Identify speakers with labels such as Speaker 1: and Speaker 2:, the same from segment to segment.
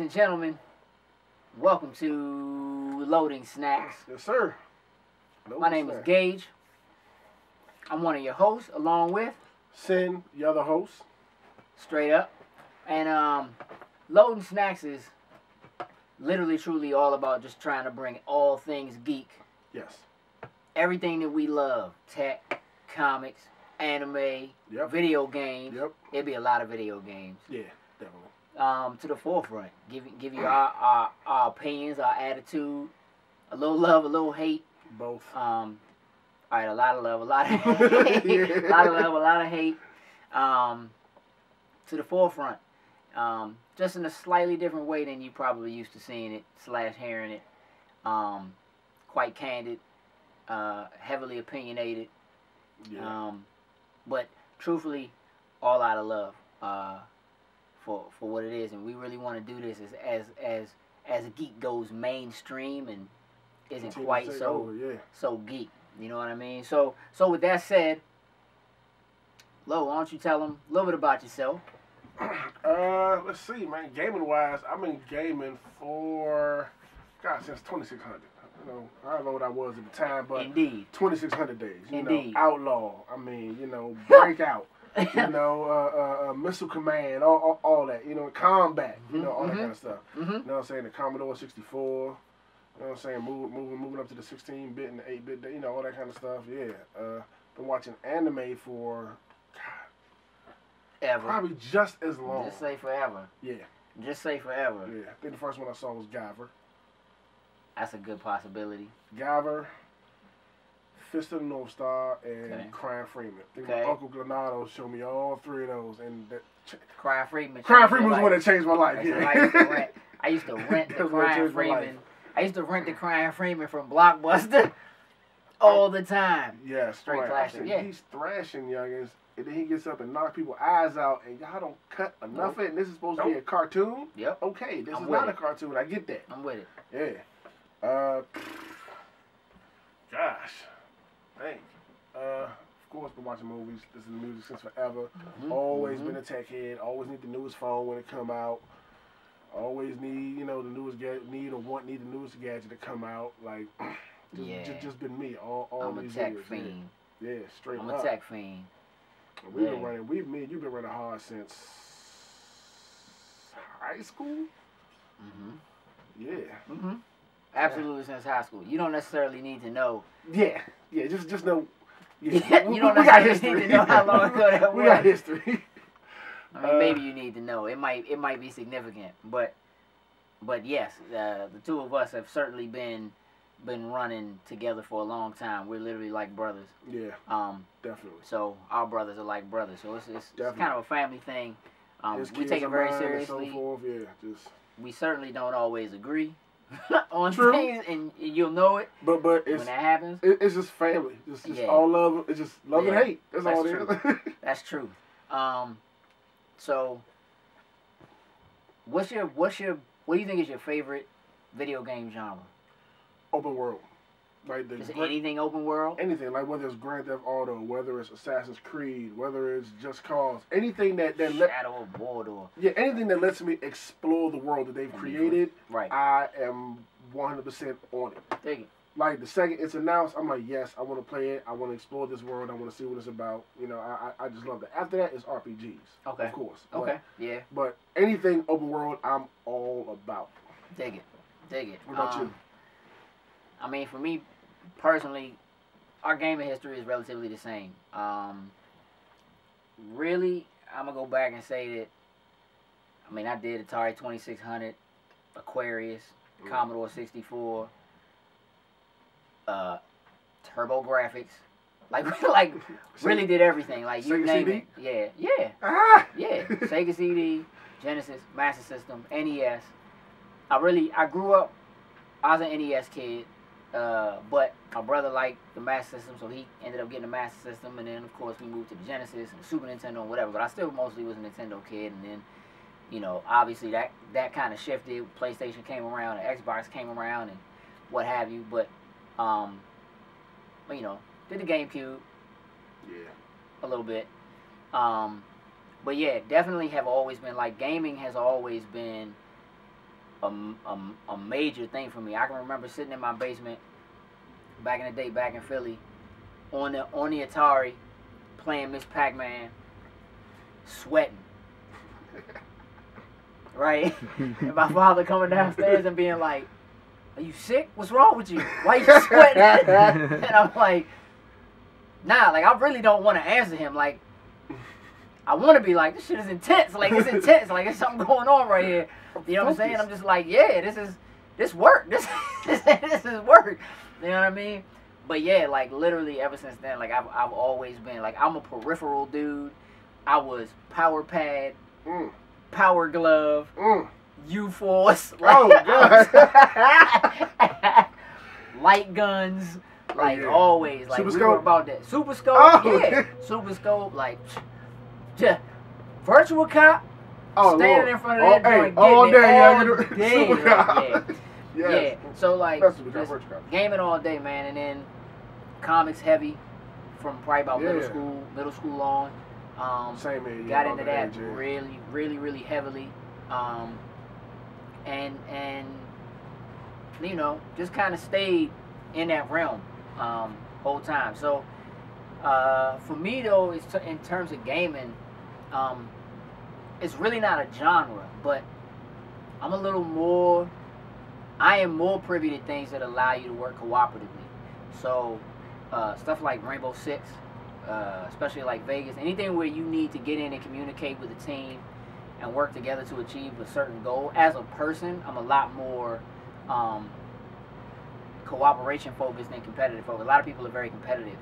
Speaker 1: and gentlemen, welcome to Loading Snacks.
Speaker 2: Yes, sir.
Speaker 1: My name is Gage. I'm one of your hosts, along with
Speaker 2: Sin, the other host.
Speaker 1: Straight Up. And Loading Snacks is literally, truly all about just trying to bring all things geek.
Speaker 2: Yes.
Speaker 1: Everything that we love. Tech, comics, anime, video games.
Speaker 2: Yep.
Speaker 1: It'd be a lot of video games.
Speaker 2: Yeah, definitely.
Speaker 1: To the forefront. Give you our opinions, our attitude, a little love, a little hate.
Speaker 2: Both.
Speaker 1: All right, a lot of love, a lot of hate. A lot of love, a lot of hate. To the forefront. Just in a slightly different way than you probably used to seeing it / hearing it. Quite candid, heavily opinionated.
Speaker 2: Yeah.
Speaker 1: But truthfully, all out of love. For what it is, and we really want to do this as a geek goes mainstream and isn't quite so geek. You know what I mean? So with that said, Lo, why don't you tell them a little bit about yourself?
Speaker 2: Let's see, man. Gaming wise, I've been gaming for since 2600. You know, I don't know what I was at the time, but
Speaker 1: Indeed.
Speaker 2: 2600 days. You
Speaker 1: Indeed.
Speaker 2: know, outlaw. I mean, you know, breakout. You know, missile command, all that. You know, combat. You know, all that kind of stuff. You know what I'm saying? The Commodore 64. You know what I'm saying? Moving up to the 16-bit and the 8-bit. You know, all that kind of stuff. Yeah. Been watching anime for
Speaker 1: Ever.
Speaker 2: probably just as long.
Speaker 1: Just say forever.
Speaker 2: Yeah.
Speaker 1: Just say forever.
Speaker 2: Yeah. I think the first one I saw was Guyver.
Speaker 1: That's a good possibility.
Speaker 2: Guyver, Fist of the North Star, and Crying Freeman. I think my Uncle Granado showed me all three of those, and
Speaker 1: Crying Freeman.
Speaker 2: Crying Freeman was the one that changed my life. Yeah.
Speaker 1: I used to rent the Crying Freeman. I used to rent the Crying Freeman from Blockbuster all the time.
Speaker 2: Yeah,
Speaker 1: straight classic. Yeah,
Speaker 2: he's thrashing youngins, and then he gets up and knocks people's eyes out, and y'all don't cut enough of it. And this is supposed to be a cartoon.
Speaker 1: Yep.
Speaker 2: Okay, this is not a cartoon. I get that.
Speaker 1: I'm with it.
Speaker 2: Yeah. Gosh, dang. Of course, been watching movies, listening to music since forever. Always been a tech head. Always need the newest phone when it come out. Always need, you know, the newest need the newest gadget to come out. Like, just been me all
Speaker 1: I'm
Speaker 2: these
Speaker 1: a tech
Speaker 2: years.
Speaker 1: fiend.
Speaker 2: Yeah, straight up.
Speaker 1: I'm a tech fiend.
Speaker 2: We've been running. Me and you've been running hard since high school. Yeah.
Speaker 1: Absolutely, since high school. You don't necessarily need to know.
Speaker 2: Yeah, just know.
Speaker 1: Yeah, you don't necessarily need to know how long ago that was.
Speaker 2: We got history.
Speaker 1: I mean, maybe you need to know. It might be significant, but yes, the two of us have certainly been running together for a long time. We're literally like brothers.
Speaker 2: Yeah. Definitely.
Speaker 1: So our brothers are like brothers. So it's kind of a family thing. We take it very seriously.
Speaker 2: So forth. Yeah,
Speaker 1: we certainly don't always agree on things, and you'll know it.
Speaker 2: But it's,
Speaker 1: when that happens,
Speaker 2: it's just family. Just all love. It's just love and hate. That's all it is.
Speaker 1: That's true. So what do you think is your favorite video game genre?
Speaker 2: Open world. Like
Speaker 1: anything open world?
Speaker 2: Anything, like whether it's Grand Theft Auto, whether it's Assassin's Creed, whether it's Just Cause, anything that
Speaker 1: Shadow of Mordor.
Speaker 2: Yeah, anything that lets me explore the world that they've created.
Speaker 1: Right.
Speaker 2: I am 100% on it.
Speaker 1: Dig it.
Speaker 2: Like the second it's announced, I'm like, yes, I want to play it. I want to explore this world. I want to see what it's about. You know, I just love that. After that is RPGs.
Speaker 1: Okay.
Speaker 2: Of course.
Speaker 1: Okay. Yeah.
Speaker 2: But anything open world, I'm all about.
Speaker 1: Dig it. Dig it.
Speaker 2: What about you?
Speaker 1: I mean, for me personally, our gaming history is relatively the same. Really, I'm going to go back and say that, I mean, I did Atari 2600, Aquarius, Commodore 64, Turbo Graphics. Like really did everything. Like, you name it. Yeah. Yeah. Sega CD, Genesis, Master System, NES. I grew up, I was an NES kid. But my brother liked the Master System, so he ended up getting the Master System, and then of course we moved to the Genesis and the Super Nintendo and whatever. But I still mostly was a Nintendo kid, and then, you know, obviously that kind of shifted. PlayStation came around, and Xbox came around, and what have you. But you know, did the GameCube, a little bit. But yeah, definitely have always been, like, gaming has always been a major thing for me. I can remember sitting in my basement back in the day, back in Philly, on the Atari, playing Miss Pac-Man, sweating. Right? And my father coming downstairs and being like, "Are you sick? What's wrong with you? Why you sweating?" And I'm like, nah, like, I really don't want to answer him. Like, I want to be like, this shit is intense. Like, it's intense. Like, there's something going on right here. You know what I'm saying? I'm just like, yeah, this work. This is work. You know what I mean? But yeah, like, literally ever since then, like, I've always been, like, I'm a peripheral dude. I was power pad, power glove, U-Force, like, light guns, like, always, like, we were about that. Super Scope, yeah, Super Scope, like, Virtual Cop, standing in front of that joint, all day, Super Cop. Yeah, so, like, just gaming all day, man, and then comics heavy from probably about middle school on.
Speaker 2: Same age.
Speaker 1: Got into that really heavily, and you know, just kind of stayed in that realm whole time. So for me though, it's in terms of gaming, it's really not a genre, but I am more privy to things that allow you to work cooperatively. So stuff like Rainbow Six. Especially like Vegas, anything where you need to get in and communicate with the team and work together to achieve a certain goal. As a person, I'm a lot more cooperation focused than competitive focused. A lot of people are very competitive.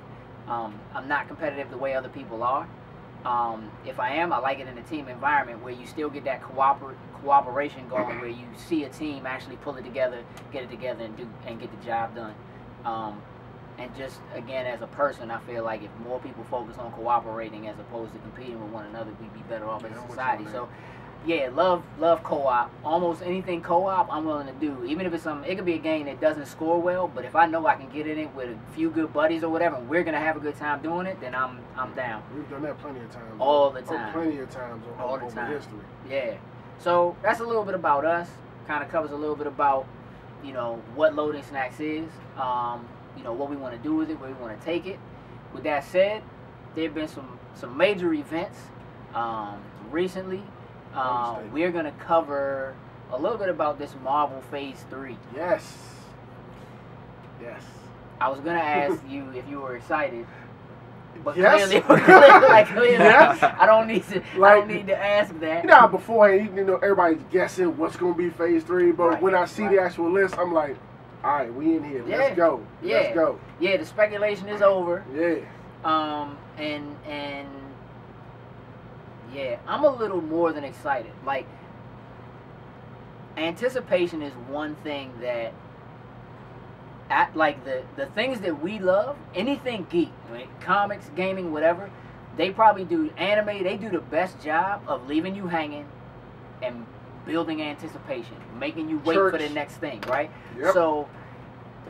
Speaker 1: I'm not competitive the way other people are. If I am, I like it in a team environment where you still get that cooperation going, where you see a team actually pull it together, get it together, and get the job done. And just, again, as a person, I feel like if more people focus on cooperating as opposed to competing with one another, we'd be better off as a society. So, yeah, love co-op. Almost anything co-op, I'm willing to do. Even if it's it could be a game that doesn't score well, but if I know I can get in it with a few good buddies or whatever, and we're going to have a good time doing it, then I'm down.
Speaker 2: We've done that plenty of times.
Speaker 1: All the time.
Speaker 2: Plenty of times over history.
Speaker 1: Yeah. So, that's a little bit about us. Kind of covers a little bit about, you know, what Loading Snacks is. You know, what we want to do with it, where we want to take it. With that said, there have been some major events recently. We're going to cover a little bit about this Marvel Phase 3.
Speaker 2: Yes.
Speaker 1: I was going to ask you if you were excited. But
Speaker 2: yes.
Speaker 1: clearly,
Speaker 2: yes.
Speaker 1: I don't need to ask that.
Speaker 2: You know, beforehand, you know, everybody's guessing what's going to be Phase 3, but when I see the actual list, I'm like, all right, we in here. Let's go. Let's go.
Speaker 1: Yeah, the speculation is over.
Speaker 2: Yeah.
Speaker 1: And yeah, I'm a little more than excited. Like, anticipation is one thing that, like the things that we love, anything geek, right? Comics, gaming, whatever, they probably do anime. They do the best job of leaving you hanging and building anticipation, making you wait for the next thing, right?
Speaker 2: Yep.
Speaker 1: So,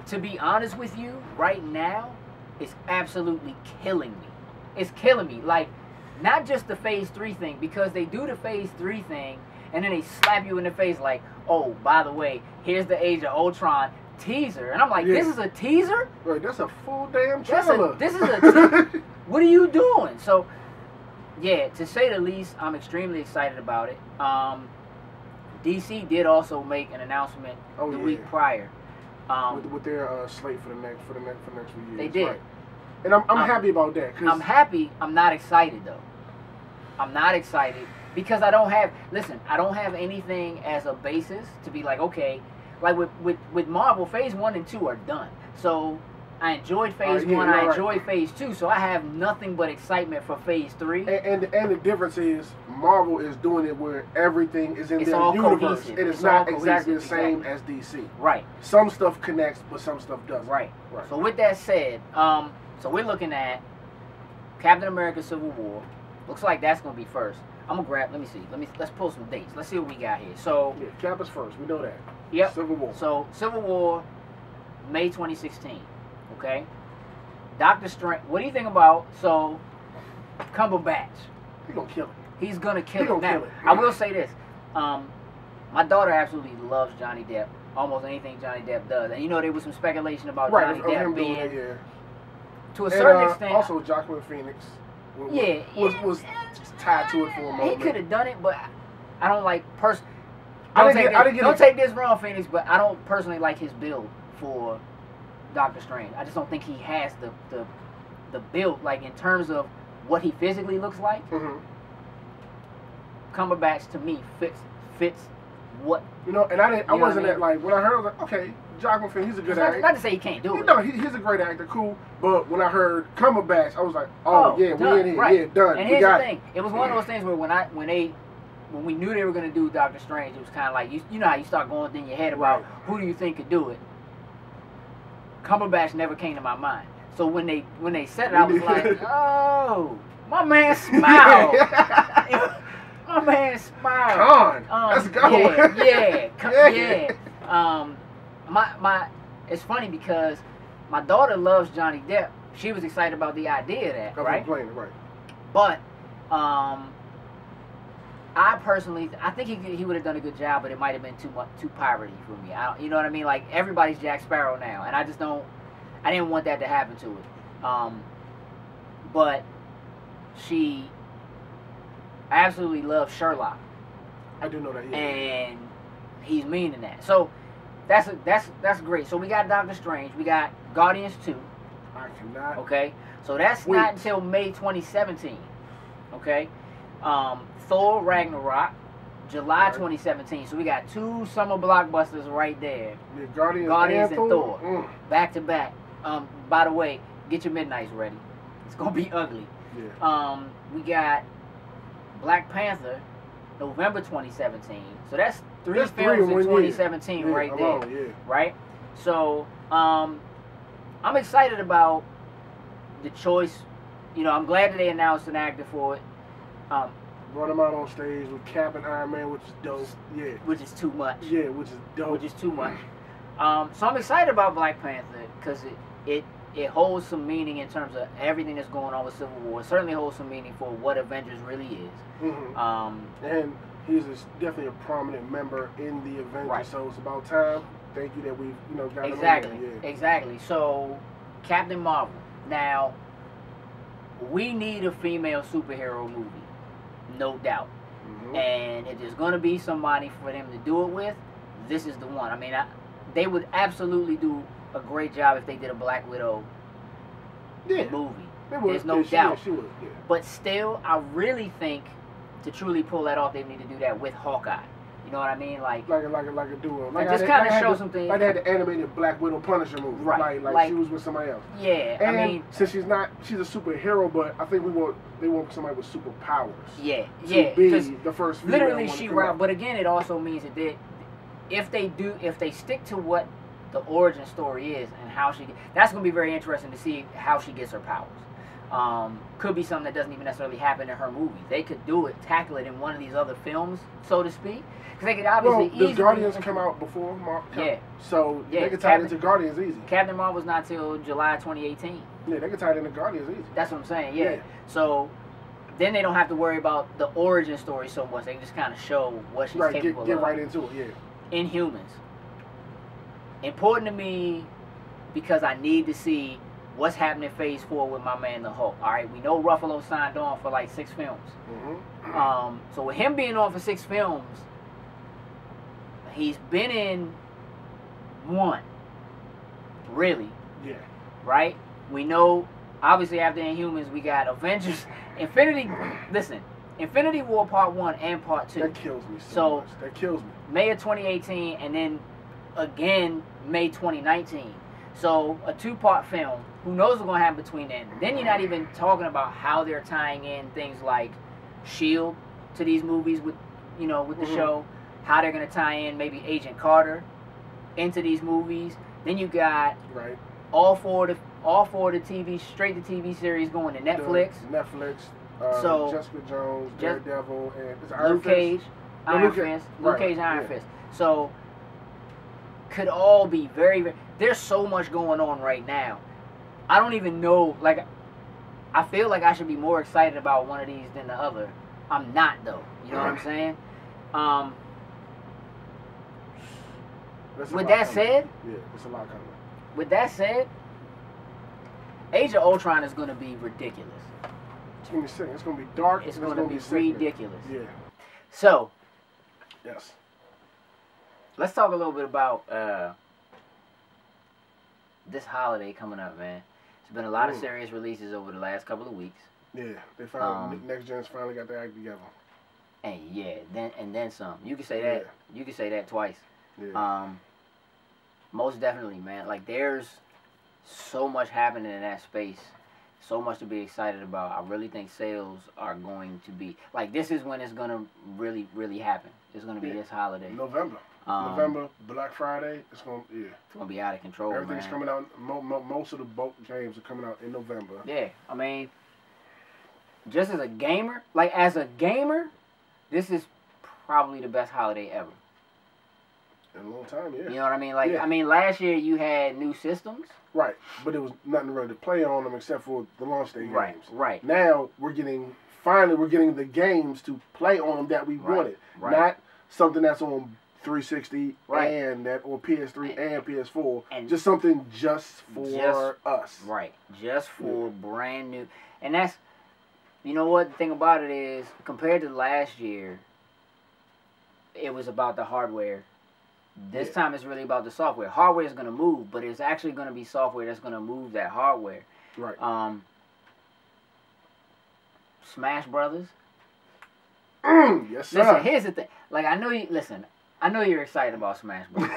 Speaker 1: to be honest with you, right now, it's absolutely killing me. It's killing me. Like, not just the Phase 3 thing, because they do the Phase 3 thing, and then they slap you in the face like, oh, by the way, here's the Age of Ultron teaser. And I'm like, this is a teaser?
Speaker 2: Right, that's a full damn trailer.
Speaker 1: What are you doing? So, yeah, to say the least, I'm extremely excited about it. DC did also make an announcement the week prior.
Speaker 2: With their slate for the next few years.
Speaker 1: They did.
Speaker 2: Right. And I'm happy about that.
Speaker 1: I'm happy. I'm not excited, though. I'm not excited because I don't have anything as a basis to be like, okay, like with Marvel, Phase 1 and 2 are done. So I enjoyed Phase 1, I enjoyed Phase 2, so I have nothing but excitement for Phase 3.
Speaker 2: And the difference is Marvel is doing it where everything is in their universe.
Speaker 1: Cohesive.
Speaker 2: It is not exactly the same as DC.
Speaker 1: Right.
Speaker 2: Some stuff connects, but some stuff doesn't.
Speaker 1: Right. So with that said, so we're looking at Captain America: Civil War. Looks like that's gonna be first. I'm gonna grab. Let me see. Let's pull some dates. Let's see what we got here. So
Speaker 2: yeah, Cap is first. We know that.
Speaker 1: Yep.
Speaker 2: Civil War.
Speaker 1: So Civil War, May 2016. Okay. Doctor Strange. What do you think about Cumberbatch?
Speaker 2: He's gonna kill it.
Speaker 1: He's gonna kill it. Now, I will say this. My daughter absolutely loves Johnny Depp. Almost anything Johnny Depp does. And you know, there was some speculation about Johnny Depp being, to a certain extent.
Speaker 2: Also, Joaquin Phoenix was tied to it for a moment.
Speaker 1: He could have done it, but I don't like don't take this wrong, Phoenix, but I don't personally like his build for Doctor Strange. I just don't think he has the build, like in terms of what he physically looks like. Cumberbatch to me fits what
Speaker 2: and I wasn't at like when I heard, I was like, okay, Joaquin Phoenix, he's a good actor.
Speaker 1: Not to say he can't do it.
Speaker 2: No, he's a great actor, cool. But when I heard Cumberbatch, I was like, oh yeah,
Speaker 1: done,
Speaker 2: we in here,
Speaker 1: right.
Speaker 2: yeah, done.
Speaker 1: And here's the thing, it was one of those things where when we knew they were gonna do Doctor Strange, it was kind of like you know how you start going in your head about who do you think could do it. Cumberbatch never came to my mind. So when they said it, I was like, oh, my man smiled. My man smiled.
Speaker 2: Let's go.
Speaker 1: Yeah. It's funny because my daughter loves Johnny Depp. She was excited about the idea of that, right? But I personally, I think he would have done a good job, but it might have been too piratey for me. You know what I mean? Like everybody's Jack Sparrow now, and I didn't want that to happen to it. But she absolutely loves Sherlock.
Speaker 2: I do know that. Yeah.
Speaker 1: And he's meaning that. So that's great. So we got Doctor Strange. We got Guardians 2.
Speaker 2: I cannot.
Speaker 1: Okay. So that's not until May 2017. Okay. Thor Ragnarok, July 2017. So we got 2 summer blockbusters right there.
Speaker 2: Yeah, Guardians and
Speaker 1: Thor. Back to back. By the way, get your midnights ready. It's gonna be ugly.
Speaker 2: Yeah.
Speaker 1: We got Black Panther, November 2017. So that's 3 films in 2017 right there. Right? So I'm excited about the choice. You know, I'm glad that they announced an actor for it.
Speaker 2: Brought him out on stage with Cap and Iron Man, which is dope. Yeah.
Speaker 1: Which is too much.
Speaker 2: Yeah, which is dope.
Speaker 1: Which is too much. So I'm excited about Black Panther because it holds some meaning in terms of everything that's going on with Civil War. It certainly holds some meaning for what Avengers really is.
Speaker 2: And he's definitely a prominent member in the Avengers, so it's about time. Thank you that we've got him in there.
Speaker 1: Exactly. So Captain Marvel. Now we need a female superhero movie, no doubt. And if there's going to be somebody for them to do it with, this is the one. I mean, they would absolutely do a great job if they did a Black Widow movie. There's no doubt.
Speaker 2: She would,
Speaker 1: But still, I really think to truly pull that off, they need to do that with Hawkeye. You know what I mean? Like
Speaker 2: a duo.
Speaker 1: Like just kind of show something.
Speaker 2: Like they had the animated Black Widow Punisher movie.
Speaker 1: Right.
Speaker 2: Like she was with somebody else.
Speaker 1: Yeah.
Speaker 2: And
Speaker 1: I mean,
Speaker 2: since she's a superhero, but I think they want somebody with superpowers.
Speaker 1: Yeah.
Speaker 2: To be the first female.
Speaker 1: Literally, but again, it also means that if they stick to what the origin story is and how that's going to be very interesting to see how she gets her powers. Could be something that doesn't even necessarily happen in her movie. They could tackle it in one of these other films, so to speak. Because they could obviously
Speaker 2: does Guardians come out before Marvel?
Speaker 1: Yeah.
Speaker 2: So they could tie it into Guardians easy.
Speaker 1: Captain Marvel's not till July 2018.
Speaker 2: Yeah, they could tie it into Guardians easy.
Speaker 1: That's what I'm saying, yeah. So then they don't have to worry about the origin story so much. They can just kind of show what she's capable of.
Speaker 2: Get right into it,
Speaker 1: Inhumans. Important to me because I need to see what's happening in Phase 4 with my man the Hulk. All right, we know Ruffalo signed on for like 6 films. So with him being on for 6 films, he's been in 1. Really.
Speaker 2: Yeah.
Speaker 1: Right? We know, obviously after Inhumans, we got Avengers, Infinity War Part 1 and Part 2.
Speaker 2: That kills me so much. That kills me.
Speaker 1: May of 2018 and then again May 2019. So a 2-part film. Who knows what's going to happen between then? Then you're not even talking about how they're tying in things like S.H.I.E.L.D. to these movies with the show. How they're going to tie in maybe Agent Carter into these movies. Then you got all four of the straight to TV series going to Netflix. So
Speaker 2: Jessica Jones, Daredevil, and
Speaker 1: Luke Cage, Iron Fist. Luke Cage, Iron Fist. So could all be very, very. There's so much going on right now. I don't even know. Like, I feel like I should be more excited about one of these than the other. I'm not though. You know what I'm saying? with that said,
Speaker 2: yeah, it's a lot coming.
Speaker 1: With that said, Age of Ultron is going to be ridiculous.
Speaker 2: It's going to be sick. It's going to be dark.
Speaker 1: It's going to be ridiculous.
Speaker 2: Yeah.
Speaker 1: So.
Speaker 2: Yes.
Speaker 1: Let's talk a little bit about this holiday coming up, man. There's been a lot of serious releases over the last couple of weeks.
Speaker 2: Yeah, they finally next gen's finally got their act together.
Speaker 1: And then some. You can say that. Yeah. You can say that twice.
Speaker 2: Yeah.
Speaker 1: Most definitely, man. Like there's so much happening in that space. So much to be excited about. I really think sales are going to be like this is when it's gonna really, really happen. It's gonna be this holiday.
Speaker 2: November. November, Black Friday. It's gonna It's
Speaker 1: gonna be out of control.
Speaker 2: Everything's coming out. Most of the bulk games are coming out in November.
Speaker 1: Yeah, I mean, just as a gamer, this is probably the best holiday ever.
Speaker 2: In a long time, yeah.
Speaker 1: You know what I mean? Like, I mean, last year you had new systems.
Speaker 2: Right, but it was nothing really to play on them except for the launch day games.
Speaker 1: Right.
Speaker 2: Now we're getting the games to play on them that we wanted, not something that's on 360 and that or PS3 and PS4, and just something just for us.
Speaker 1: Right, just for brand new, and that's you know what the thing about it is compared to last year, it was about the hardware. This time it's really about the software. Hardware is going to move, but it's actually going to be software that's going to move that hardware.
Speaker 2: Right.
Speaker 1: Smash Brothers.
Speaker 2: Yes, sir.
Speaker 1: Listen, here's the thing. Like I know you're excited about Smash Brothers.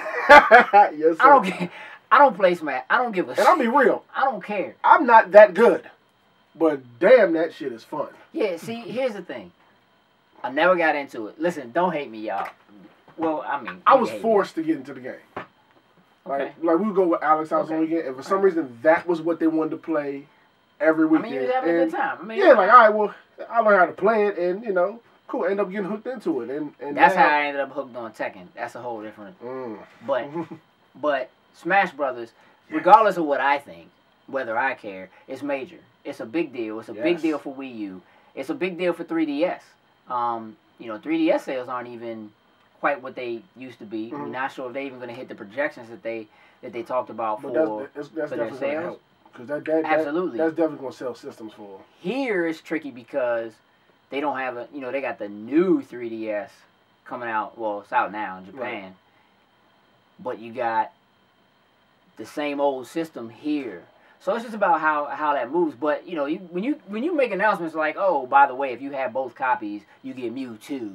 Speaker 2: Yes, sir.
Speaker 1: I don't play Smash. I don't give a shit.
Speaker 2: And I'll be real.
Speaker 1: I don't care.
Speaker 2: I'm not that good, but damn, that shit is fun.
Speaker 1: Yeah. See, here's the thing. I never got into it. Listen, don't hate me, y'all. Well, I mean,
Speaker 2: I was forced to get into the game. Like we would go with Alex house on the weekend, and for some reason that was what they wanted to play every weekend.
Speaker 1: I mean, you was having a good time. I mean,
Speaker 2: like, all right, well, I learned how to play it, and cool. End up getting hooked into it, and
Speaker 1: that's how I ended up hooked on Tekken. That's a whole different. But Smash Brothers, regardless of what I think, whether I care, it's major. It's a big deal. It's a big deal for Wii U. It's a big deal for 3DS. 3DS sales aren't even quite what they used to be. We're not sure if they're even going to hit the projections that they talked about for their sales.
Speaker 2: Because
Speaker 1: absolutely,
Speaker 2: that's definitely going to sell systems for them.
Speaker 1: Here it's tricky because they don't have they got the new 3DS coming out. Well, it's out now in Japan, but you got the same old system here. So it's just about how that moves. But when you make announcements like, oh, by the way, if you have both copies, you get Mewtwo.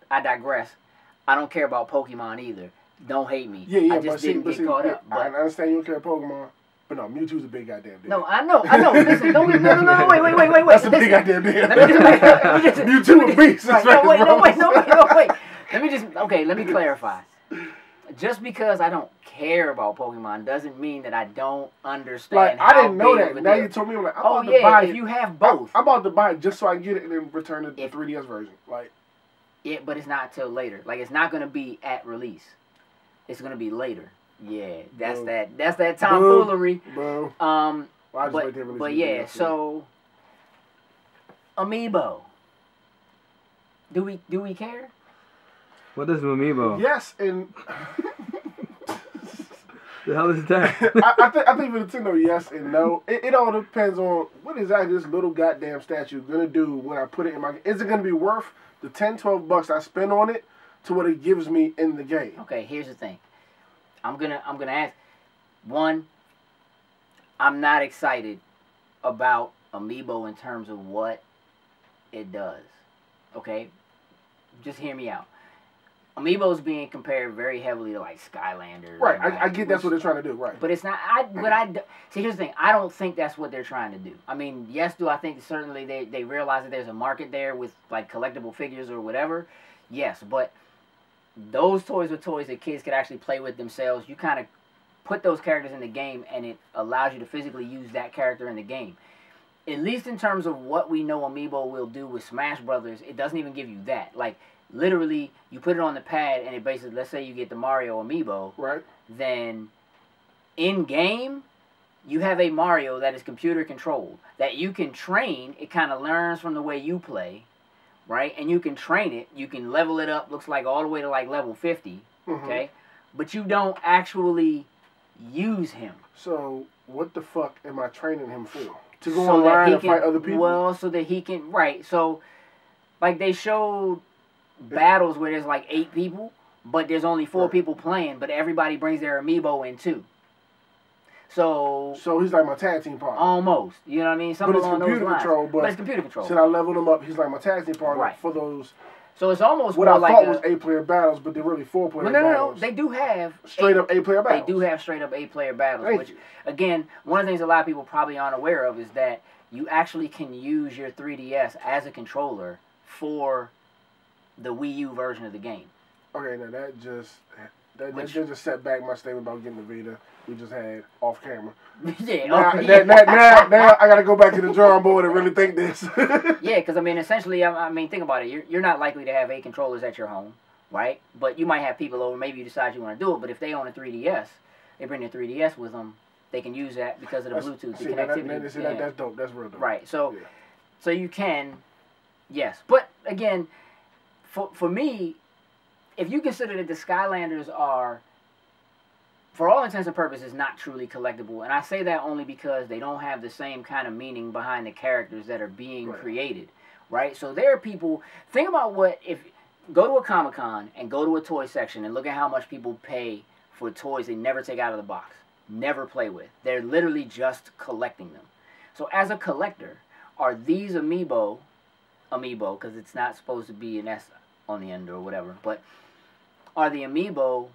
Speaker 1: I digress. I don't care about Pokemon either. Don't hate me.
Speaker 2: Yeah,
Speaker 1: I just didn't get caught up.
Speaker 2: I understand you don't care about Pokemon, but no, Mewtwo's a big goddamn deal.
Speaker 1: No, I know. Listen, don't get no. Wait.
Speaker 2: That's a big goddamn deal. Mewtwo a beast.
Speaker 1: No, wait. Let me clarify. Just because I don't care about Pokemon doesn't mean that I don't understand.
Speaker 2: I didn't know that. Now you told me, I'm about to buy it.
Speaker 1: If you have both,
Speaker 2: I'm about to buy it just so I can get it and then return the 3DS version.
Speaker 1: But it's not till later. Like it's not gonna be at release. It's gonna be later. Yeah, that's that tomfoolery.
Speaker 2: Bro.
Speaker 1: But yeah, so Amiibo. Do we care?
Speaker 3: What is Amiibo?
Speaker 2: Yes, and
Speaker 3: the hell is that?
Speaker 2: I think for Nintendo, yes and no. It all depends on what exactly this little goddamn statue gonna do when I put it in my. Is it gonna be worth the $10-12 I spend on it to what it gives me in the game?
Speaker 1: Okay, here's the thing. I'm gonna ask. One, I'm not excited about Amiibo in terms of what it does. Okay, just hear me out. Amiibo's being compared very heavily to like Skylanders.
Speaker 2: Right, I get that's what they're trying to do. Right,
Speaker 1: but it's not. See, here's the thing. I don't think that's what they're trying to do. I mean, yes, do I think certainly they realize that there's a market there with like collectible figures or whatever. Yes, but those toys are toys that kids could actually play with themselves. You kind of put those characters in the game, and it allows you to physically use that character in the game. At least in terms of what we know Amiibo will do with Smash Brothers, it doesn't even give you that. Like, literally, you put it on the pad, and it basically, let's say you get the Mario Amiibo.
Speaker 2: Right.
Speaker 1: Then, in-game, you have a Mario that is computer-controlled, that you can train. It kind of learns from the way you play, right? And you can train it. You can level it up, looks like all the way to, like, level 50, okay? But you don't actually use him.
Speaker 2: So what the fuck am I training him for? To go online and fight other people?
Speaker 1: Well, so that he can, right. So, like, they showed battles where there's like 8 people, but there's only 4 people playing, but everybody brings their amiibo in too. So
Speaker 2: he's like my tag team partner.
Speaker 1: Almost. You know what I mean? Something along those lines. But it's computer control.
Speaker 2: Since I leveled him up, he's like my tag team partner for those.
Speaker 1: So it's almost
Speaker 2: what I thought was 8-player battles, but they're really 4-player battles.
Speaker 1: No. They do have
Speaker 2: straight up 8-player battles.
Speaker 1: They do have straight up 8-player battles. Which, again, one of the things a lot of people probably aren't aware of is that you actually can use your 3DS as a controller for the Wii U version of the game.
Speaker 2: Okay, now that just set back my statement about getting the Vita we just had off camera. Now I got to go back to the drawing board and really think this.
Speaker 1: Yeah, because I mean, essentially, I mean, think about it. You're not likely to have 8 controllers at your home, right? But you might have people over. Maybe you decide you want to do it. But if they own a 3DS, they bring their 3DS with them. They can use that because of the Bluetooth, the connectivity.
Speaker 2: That's dope. That's real dope.
Speaker 1: Right. So, so you can, yes. But again, for me, if you consider that the Skylanders are, for all intents and purposes, not truly collectible, and I say that only because they don't have the same kind of meaning behind the characters that are being created, right? So there are people, think about go to a Comic-Con and go to a toy section and look at how much people pay for toys they never take out of the box, never play with. They're literally just collecting them. So as a collector, are these amiibo, because it's not supposed to be an S on the end or whatever, but are the amiibo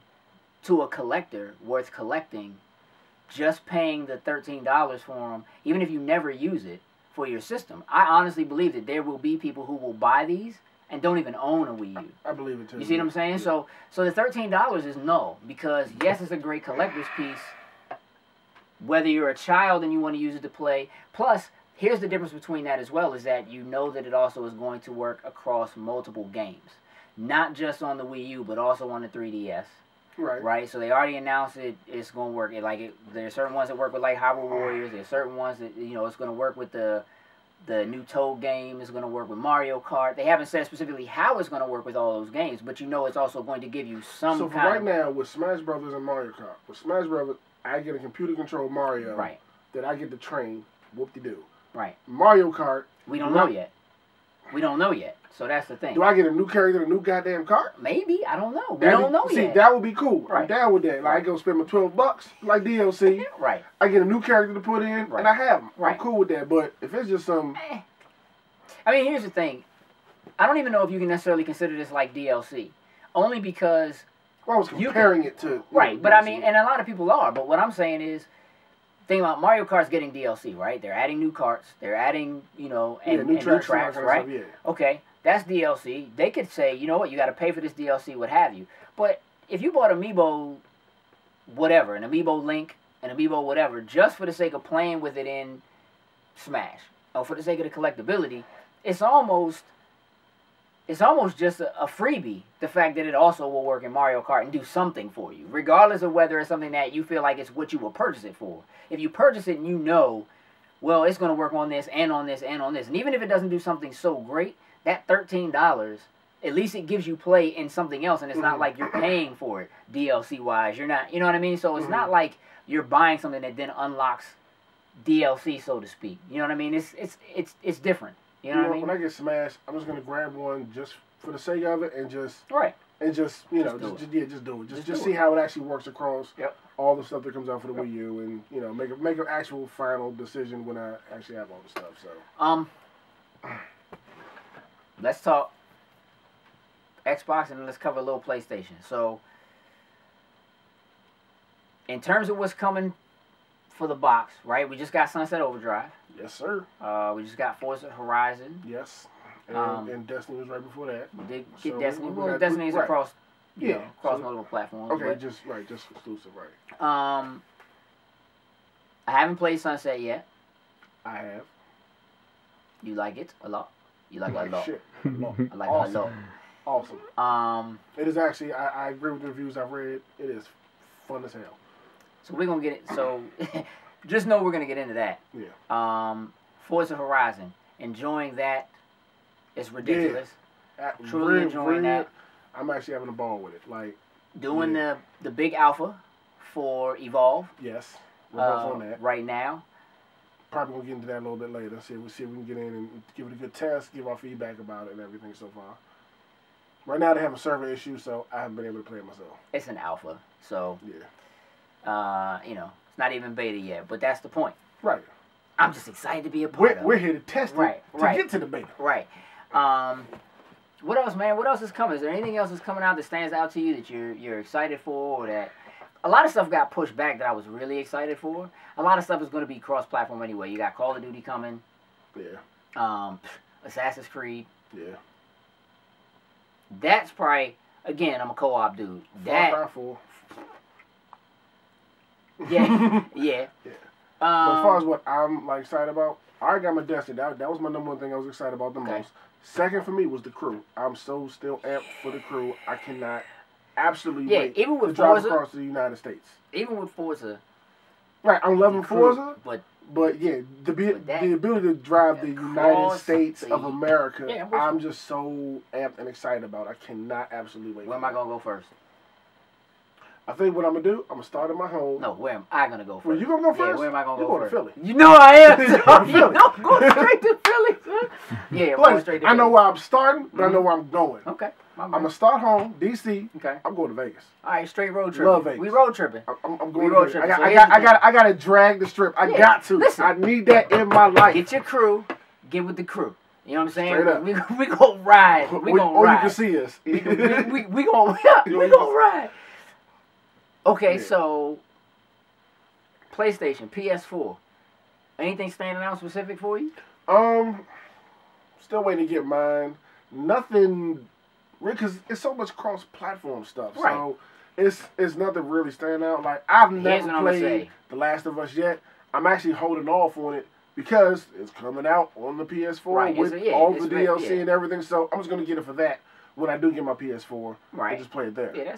Speaker 1: to a collector worth collecting, just paying the $13 for them, even if you never use it, for your system? I honestly believe that there will be people who will buy these and don't even own a Wii U.
Speaker 2: I believe it too.
Speaker 1: You see what I'm saying? Yeah. So the $13 is null, because yes, it's a great collector's piece, whether you're a child and you want to use it to play. Plus, here's the difference between that as well, is that you know that it also is going to work across multiple games. Not just on the Wii U, but also on the 3DS. Right. So they already announced it's going to work. There's certain ones that work with like Hyrule Warriors. There's certain ones that it's going to work with the new Toad game. It's going to work with Mario Kart. They haven't said specifically how it's going to work with all those games, but it's also going to give you some.
Speaker 2: So for right now, with Smash Brothers and Mario Kart, with Smash Brothers, I get a computer controlled Mario that I get to train. Whoop-de-doo.
Speaker 1: Right.
Speaker 2: Mario Kart.
Speaker 1: We don't know yet. We don't know yet. So that's the thing.
Speaker 2: Do I get a new character, a new goddamn cart?
Speaker 1: Maybe. I don't know. We don't know yet.
Speaker 2: See, that would be cool. Right. I'm down with that. Like, I go spend my $12 like DLC.
Speaker 1: Right.
Speaker 2: I get a new character to put in, and I have them. Right. I'm cool with that. But if it's just some...
Speaker 1: I mean, here's the thing. I don't even know if you can necessarily consider this like DLC. Only because...
Speaker 2: Well, I was comparing it to...
Speaker 1: Right. But I mean, and a lot of people are. But what I'm saying is, think about Mario Kart's getting DLC, right? They're adding new karts. They're adding, and new tracks, right? Stuff, okay. That's DLC. They could say, you know what, you got to pay for this DLC, what have you. But if you bought Amiibo whatever, an Amiibo Link, an Amiibo whatever, just for the sake of playing with it in Smash, or for the sake of the collectability, it's almost just a freebie, the fact that it also will work in Mario Kart and do something for you, regardless of whether it's something that you feel like it's what you will purchase it for. If you purchase it and well, it's going to work on this and on this and on this, and even if it doesn't do something so great, that $13, at least it gives you play in something else, and it's not like you're paying for it DLC-wise. You're not, you know what I mean? So it's not like you're buying something that then unlocks DLC, so to speak. You know what I mean? It's different. You know what I mean?
Speaker 2: When I get Smash, I'm just gonna grab one just for the sake of it, and just just do it. Just see how it actually works across all the stuff that comes out for the Wii U, and make an actual final decision when I actually have all the stuff. So
Speaker 1: let's talk Xbox and let's cover a little PlayStation. So, in terms of what's coming for the box, right? We just got Sunset Overdrive.
Speaker 2: Yes, sir.
Speaker 1: We just got Forza Horizon.
Speaker 2: Yes. And Destiny was right before that.
Speaker 1: We did get Destiny. Well, Destiny's across, across multiple platforms.
Speaker 2: Okay, just exclusive, right.
Speaker 1: I haven't played Sunset yet.
Speaker 2: I have.
Speaker 1: You like it a lot? You like it a lot?
Speaker 2: Shit.
Speaker 1: I like it a lot.
Speaker 2: Awesome. It is actually, I agree with the reviews I've read. It is fun as hell.
Speaker 1: So we're going to get it. So just know we're going to get into that.
Speaker 2: Yeah.
Speaker 1: Forza Horizon. Enjoying that. It's ridiculous. Yeah. Truly enjoying that.
Speaker 2: I'm actually having a ball with it. Like,
Speaker 1: doing the big alpha for Evolve.
Speaker 2: Yes, we're both on that
Speaker 1: right now.
Speaker 2: Probably gonna get into that a little bit later. See if we can get in and give it a good test, give our feedback about it and everything so far. Right now they have a server issue, so I haven't been able to play it myself.
Speaker 1: It's an alpha, so
Speaker 2: yeah.
Speaker 1: You know, it's not even beta yet, but that's the point.
Speaker 2: Right.
Speaker 1: I'm just excited to be a part of it.
Speaker 2: We're here to test it to get to the beta.
Speaker 1: Right. What else, man? What else is coming? Is there anything else that's coming out that stands out to you that you're excited for, or that a lot of stuff got pushed back that I was really excited for? A lot of stuff is going to be cross-platform anyway. You got Call of Duty coming.
Speaker 2: Yeah.
Speaker 1: Assassin's Creed.
Speaker 2: Yeah.
Speaker 1: That's probably, again, I'm a co-op dude.
Speaker 2: Far Cry 4.
Speaker 1: Yeah. Yeah.
Speaker 2: Yeah. But as far as what I'm like excited about, I already got my Destiny. That was my number one thing I was excited about the most. Second for me was the crew. I'm so still amped for the crew. I cannot absolutely wait
Speaker 1: even with
Speaker 2: to drive
Speaker 1: Forza,
Speaker 2: across the United States.
Speaker 1: Even with Forza.
Speaker 2: Right, I'm loving Forza,
Speaker 1: but
Speaker 2: yeah, the ability to drive the United States of America, I'm just so amped and excited about. I cannot absolutely wait.
Speaker 1: Where am I going to go first?
Speaker 2: I think what I'm going to do, I'm going to start at my home.
Speaker 1: No, where am I going to go first?
Speaker 2: Well, you going to go first?
Speaker 1: Yeah, where am I going to go first?
Speaker 2: You're going to Philly.
Speaker 1: You know I am.
Speaker 2: I'm
Speaker 1: going straight to Philly, son. Yeah, I'm going straight to Philly.
Speaker 2: I know where I'm starting, but I know where I'm going.
Speaker 1: Okay.
Speaker 2: I'm going to start home, D.C.
Speaker 1: Okay.
Speaker 2: I'm going to Vegas.
Speaker 1: All right, straight road tripping.
Speaker 2: Love Vegas.
Speaker 1: We road tripping.
Speaker 2: I'm going road tripping. I got to drag the strip. I got to.
Speaker 1: Listen,
Speaker 2: I need that in my life.
Speaker 1: Get your crew. Get with the crew. You know what I'm saying?
Speaker 2: Straight up.
Speaker 1: We gonna ride. We gonna ride.
Speaker 2: You can see us.
Speaker 1: we gonna ride. Okay, so PlayStation, PS4. Anything standing out specific for you?
Speaker 2: Still waiting to get mine. Nothing, because it's so much cross-platform stuff.
Speaker 1: Right.
Speaker 2: So it's nothing really standing out. Like I've never played The Last of Us yet. I'm actually holding off on it because it's coming out on the PS4 with all the DLC and everything. So I'm just gonna get it for that. When I do get my PS4, I just play it there.
Speaker 1: Yeah,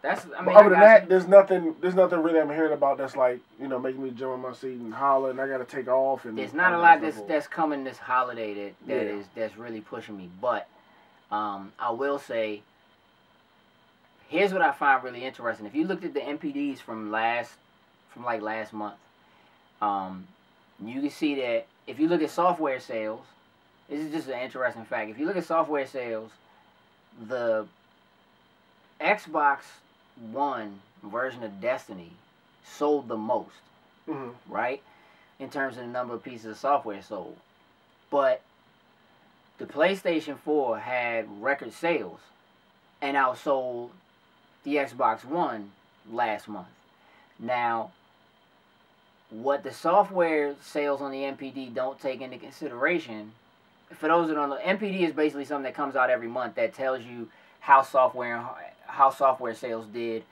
Speaker 1: that's. I mean,
Speaker 2: but other than that, there's nothing really I'm hearing about that's like making me jump in my seat and holler, and I got to take off. And
Speaker 1: there's not a lot that's coming this holiday that's really pushing me. But I will say, here's what I find really interesting. If you looked at the NPDs from last month, you can see that if you look at software sales, this is just an interesting fact. If you look at software sales, the Xbox One version of Destiny sold the most, right? In terms of the number of pieces of software sold. But the PlayStation 4 had record sales and outsold the Xbox One last month. Now, what the software sales on the NPD don't take into consideration, for those that don't know, NPD is basically something that comes out every month that tells you how software sales did,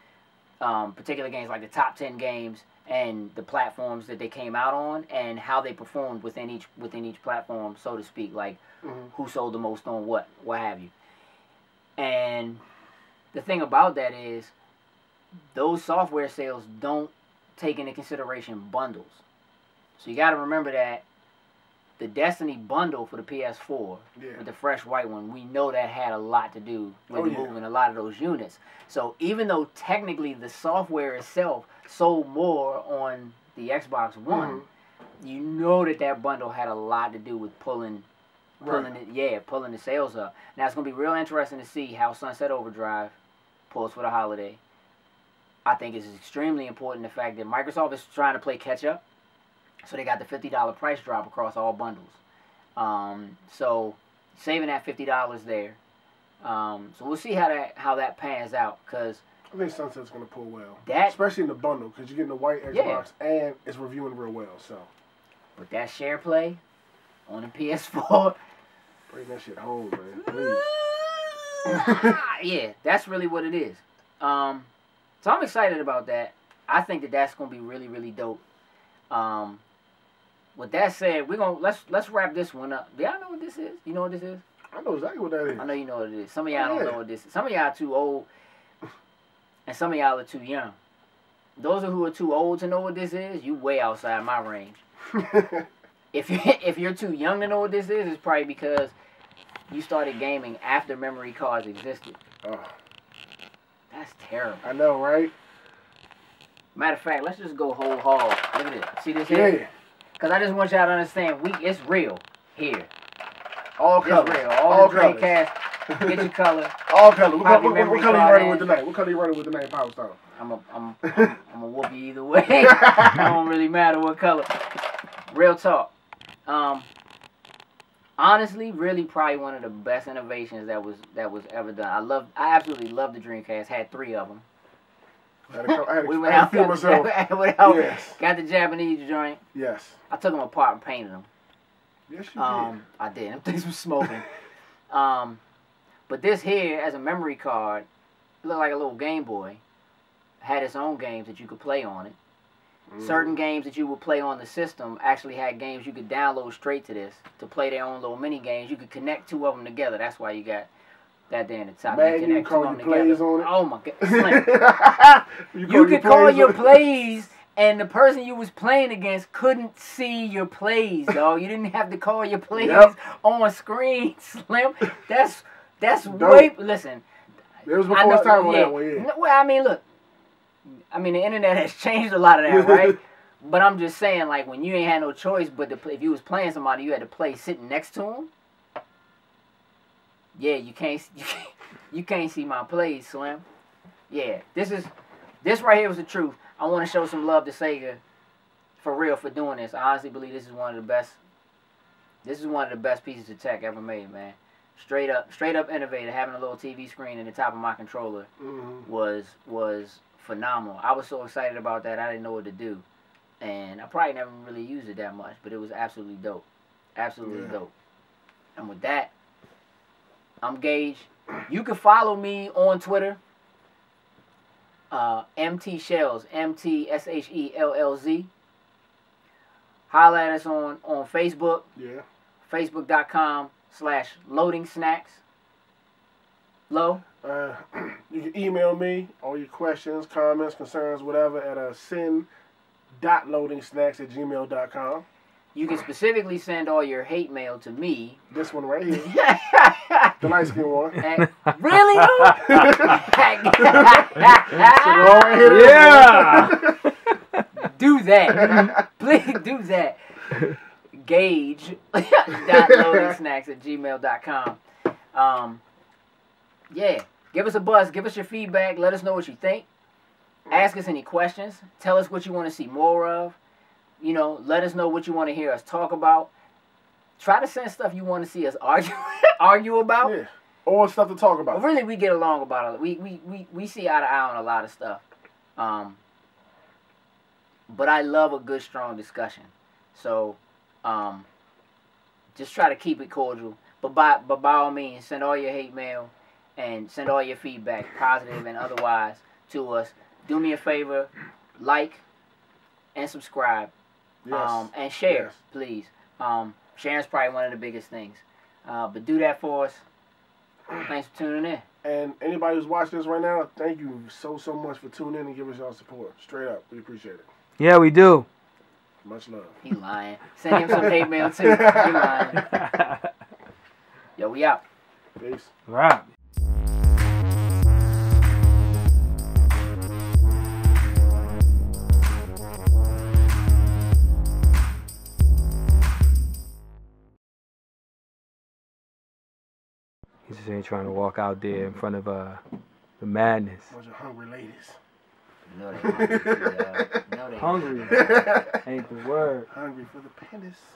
Speaker 1: particular games like the top 10 games and the platforms that they came out on and how they performed within each platform, so to speak, like who sold the most on what have you. And the thing about that is those software sales don't take into consideration bundles. So you got to remember that the Destiny bundle for the PS4 with the fresh white one, we know that had a lot to do with moving a lot of those units. So even though technically the software itself sold more on the Xbox One, you know that bundle had a lot to do with pulling the sales up. Now it's gonna be real interesting to see how Sunset Overdrive pulls for the holiday. I think it's extremely important the fact that Microsoft is trying to play catch up. So they got the $50 price drop across all bundles. So saving that $50 there. So we'll see how that pans out, because
Speaker 2: I think Sunset's gonna pull well, especially in the bundle, because you're getting the white Xbox and it's reviewing real well. So,
Speaker 1: but that share play on the PS4,
Speaker 2: bring that shit home, man, please.
Speaker 1: Yeah, that's really what it is. So I'm excited about that. I think that's gonna be really, really dope. With that said, let's wrap this one up. Do y'all know what this is? You know what this is?
Speaker 2: I know exactly what that is.
Speaker 1: I know you know what it is. Some of y'all don't know what this is. Some of y'all are too old, and some of y'all are too young. Those who are too old to know what this is, you way outside my range. If you're too young to know what this is, it's probably because you started gaming after memory cards existed. That's terrible.
Speaker 2: I know, right?
Speaker 1: Matter of fact, let's just go whole hog. Look at it. See this here?
Speaker 2: Yeah.
Speaker 1: Because I just want y'all to understand, it's real here.
Speaker 2: All colors.
Speaker 1: It's real. All the Dreamcast. Get your color.
Speaker 2: All colors. What color you running with tonight? What color you running with tonight, Power Stone?
Speaker 1: I'm a whoop you either way. It don't really matter what color. Real talk. Honestly, really probably one of the best innovations that was ever done. I absolutely love the Dreamcast. Had 3 of them. We went out, got the Japanese joint.
Speaker 2: Yes.
Speaker 1: I took them apart and painted them.
Speaker 2: Yes, you did.
Speaker 1: I did. Them things were smoking. But this here, as a memory card, it looked like a little Game Boy. Had its own games that you could play on it. Certain games that you would play on the system actually had games you could download straight to this to play their own little mini games. You could connect 2 of them together. That's why you got that there in the top.
Speaker 2: Man, you can call your plays on it.
Speaker 1: Oh my God. You could call your plays, and the person you was playing against couldn't see your plays, dog. You didn't have to call your plays on screen, Slim. That's way. Listen.
Speaker 2: It was before its time on that one, yeah.
Speaker 1: Well, I mean, look. I mean, the internet has changed a lot of that, right? But I'm just saying, like, when you ain't had no choice but to play, if you was playing somebody, you had to play sitting next to them. Yeah, you can't see my plays, Slim. Yeah, this right here was the truth. I want to show some love to Sega, for real, for doing this. I honestly believe this is one of the best. This is one of the best pieces of tech ever made, man. Straight up innovative. Having a little TV screen in the top of my controller was phenomenal. I was so excited about that, I didn't know what to do. And I probably never really used it that much, but it was absolutely dope. Absolutely dope. And with that, I'm Gage. You can follow me on Twitter. MT Shells, MTSHELLZ. Holla at us on Facebook.
Speaker 2: Yeah.
Speaker 1: Facebook.com/loadingsnacks. Low.
Speaker 2: You can email me all your questions, comments, concerns, whatever at send.loadingsnacks@gmail.com.
Speaker 1: You can specifically send all your hate mail to me.
Speaker 2: This one right here. The light skin one.
Speaker 1: Really?
Speaker 2: Yeah.
Speaker 1: Do that. Please do that. Gage.loadingsnacks@gmail.com. Yeah. Give us a buzz. Give us your feedback. Let us know what you think. Ask us any questions. Tell us what you want to see more of. You know, let us know what you want to hear us talk about. Try to send stuff you want to see us argue about.
Speaker 2: Yeah. Or stuff to talk about.
Speaker 1: But really, we get along about it. We see eye to eye on a lot of stuff. But I love a good, strong discussion. So, just try to keep it cordial. But by all means, send all your hate mail and send all your feedback, positive and otherwise, to us. Do me a favor, like and subscribe.
Speaker 2: Yes.
Speaker 1: And share, please. Sharing's probably one of the biggest things. But do that for us. Thanks for tuning in.
Speaker 2: And anybody who's watching this right now, thank you so much for tuning in and giving us y'all support. Straight up. We appreciate it.
Speaker 3: Yeah, we do.
Speaker 2: Much love.
Speaker 1: He lying. Send him some hate mail too. He lying. Yo, we out.
Speaker 2: Peace.
Speaker 3: Right. He just ain't trying to walk out there in front of the madness.
Speaker 2: Bunch of hungry ladies.
Speaker 1: No, they hungry. No, they
Speaker 3: Hungry ain't the word.
Speaker 2: Hungry for the penis.